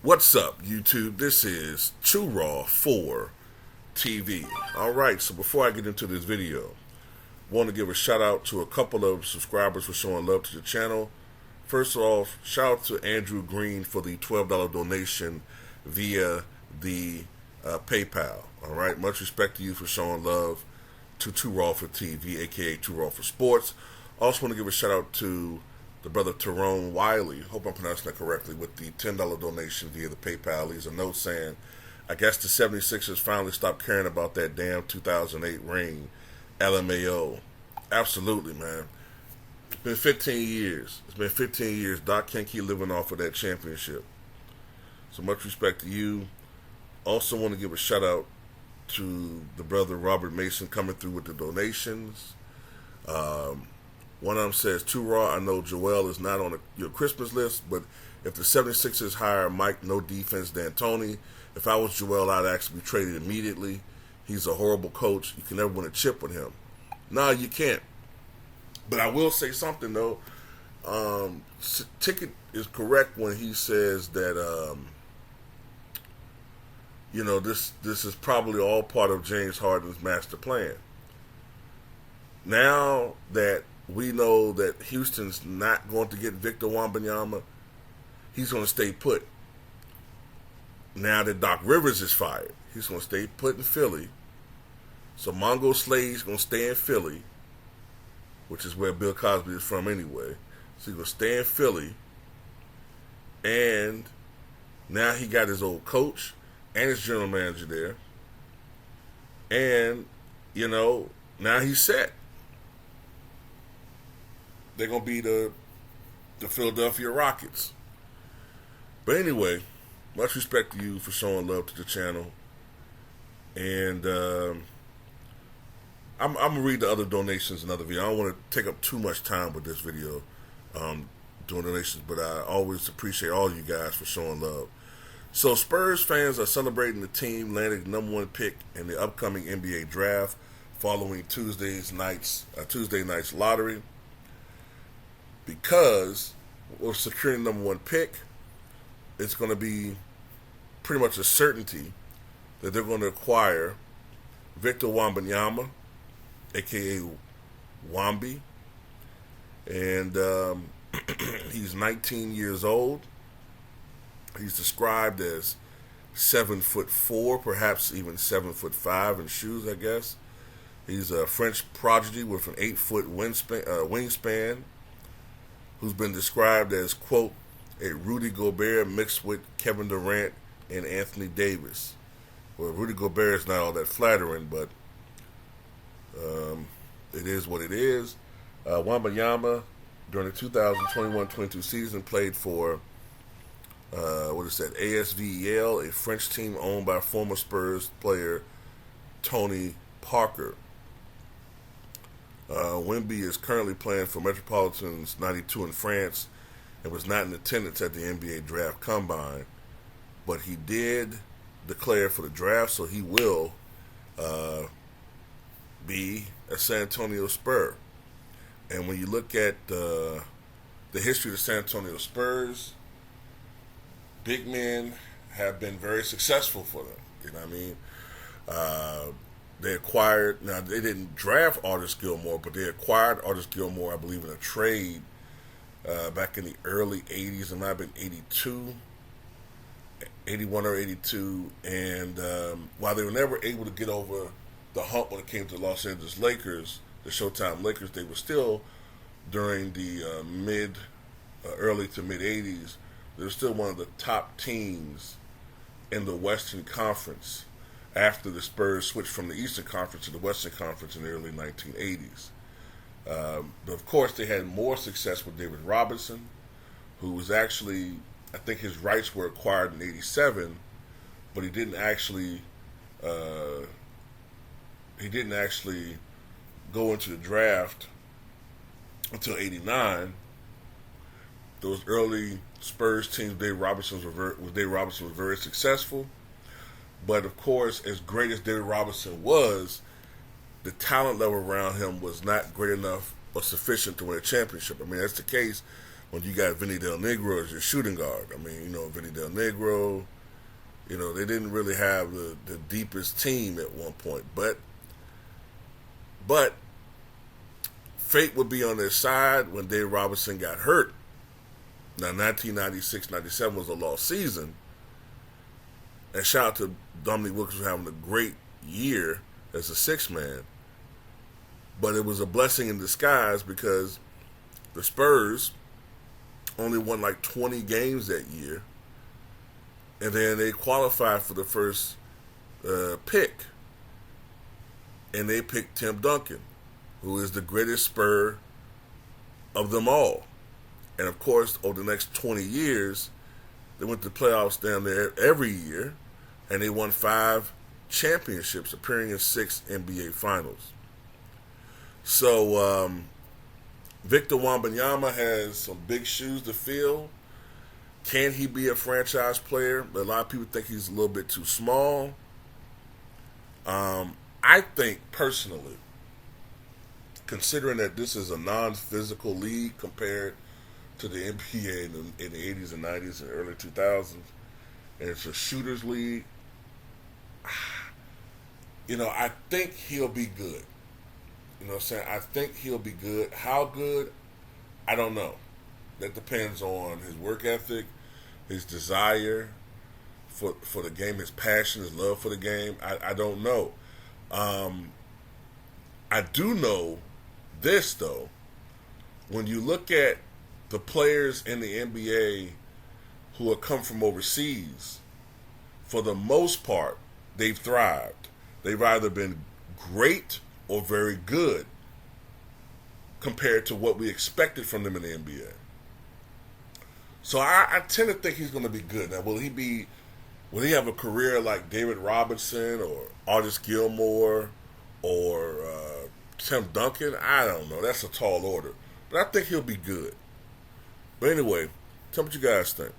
What's up, YouTube? This is True Raw 4 TV. Alright, so before I get into this video, I want to give a shout out to a couple of subscribers for showing love to the channel. First off, shout out to Andrew Green for the $12 donation via the PayPal. Alright, much respect to you for showing love to True Raw for TV, aka True Raw for Sports. Also want to give a shout out to the brother Tyrone Wiley, hope I'm pronouncing that correctly, with the $10 donation via the PayPal. Leaves a note saying, I guess the 76ers finally stopped caring about that damn 2008 ring. LMAO. Absolutely, man. It's been 15 years. It's been 15 years. Doc can't keep living off of that championship. So much respect to you. Also want to give a shout out to the brother Robert Mason coming through with the donations. One of them says, Too Raw, I know Joel is not on your Christmas list, but if the 76ers hire Mike No Defense D'Antoni, if I was Joel, I'd actually be traded immediately. He's a horrible coach. You can never win a chip with him. No, you can't. But I will say something, though. Ticket is correct when he says that, this is probably all part of James Harden's master plan. Now that we know that Houston's not going to get Victor Wembanyama, he's going to stay put. Now that Doc Rivers is fired, he's going to stay put in Philly. So Mongo Slade's going to stay in Philly, which is where Bill Cosby is from anyway. So he's going to stay in Philly. And now he got his old coach and his general manager there. And, now he's set. They're going to be the Philadelphia Rockets. But anyway, much respect to you for showing love to the channel. And I'm going to read the other donations in another video. I don't want to take up too much time with this video doing donations, but I always appreciate all you guys for showing love. So Spurs fans are celebrating the team landing the number one pick in the upcoming NBA draft following Tuesday night's lottery. Because we're securing the number one pick, it's going to be pretty much a certainty that they're going to acquire Victor Wembanyama, a.k.a. Wambi. And he's 19 years old. He's described as 7'4", perhaps even 7'5" in shoes, I guess. He's a French prodigy with an 8-foot wingspan, who's been described as, quote, a Rudy Gobert mixed with Kevin Durant and Anthony Davis. Well, Rudy Gobert is not all that flattering, but it is what it is. Wembanyama, during the 2021-22 season, played for, ASVEL, a French team owned by former Spurs player Tony Parker. Wemby is currently playing for Metropolitans 92 in France and was not in attendance at the NBA Draft Combine, but he did declare for the draft, so he will be a San Antonio Spur. And when you look at the history of the San Antonio Spurs, big men have been very successful for them. You know what I mean? They acquired, now they didn't draft Artis Gilmore, but they acquired Artis Gilmore, I believe, in a trade back in the early 80s. It might have been 82, 81 or 82. And while they were never able to get over the hump when it came to the Los Angeles Lakers, the Showtime Lakers, they were still, during the early to mid 80s, they were still one of the top teams in the Western Conference after the Spurs switched from the Eastern Conference to the Western Conference in the early 1980s. But of course, they had more success with David Robinson, who was actually, I think his rights were acquired in 87, but he didn't actually go into the draft until 89. Those early Spurs teams, David Robinson was very successful. But of course, as great as David Robinson was, the talent level around him was not great enough or sufficient to win a championship. I mean, that's the case when you got Vinny Del Negro as your shooting guard. I mean, Vinny Del Negro, they didn't really have the deepest team at one point. But fate would be on their side when Dave Robinson got hurt. Now, 1996-97 was a lost season. And shout out to Dominique Wilkins for having a great year as a sixth man. But it was a blessing in disguise because the Spurs only won like 20 games that year. And then they qualified for the first pick. And they picked Tim Duncan, who is the greatest Spur of them all. And of course, over the next 20 years, they went to playoffs down there every year, and they won 5 championships, appearing in 6 NBA finals. So, Victor Wembanyama has some big shoes to fill. Can he be a franchise player? A lot of people think he's a little bit too small. I think, personally, considering that this is a non-physical league compared to the NBA in the 80s and 90s and early 2000s, and it's a shooter's league, I think he'll be good. You know what I'm saying? I think he'll be good. How good? I don't know. That depends on his work ethic, his desire for the game, his passion, his love for the game. I don't know. I do know this, though. When you look at the players in the NBA who have come from overseas, for the most part, they've thrived. They've either been great or very good compared to what we expected from them in the NBA. So I tend to think he's going to be good. Now, will he have a career like David Robinson or Artis Gilmore or Tim Duncan? I don't know. That's a tall order. But I think he'll be good. But anyway, tell me what you guys think.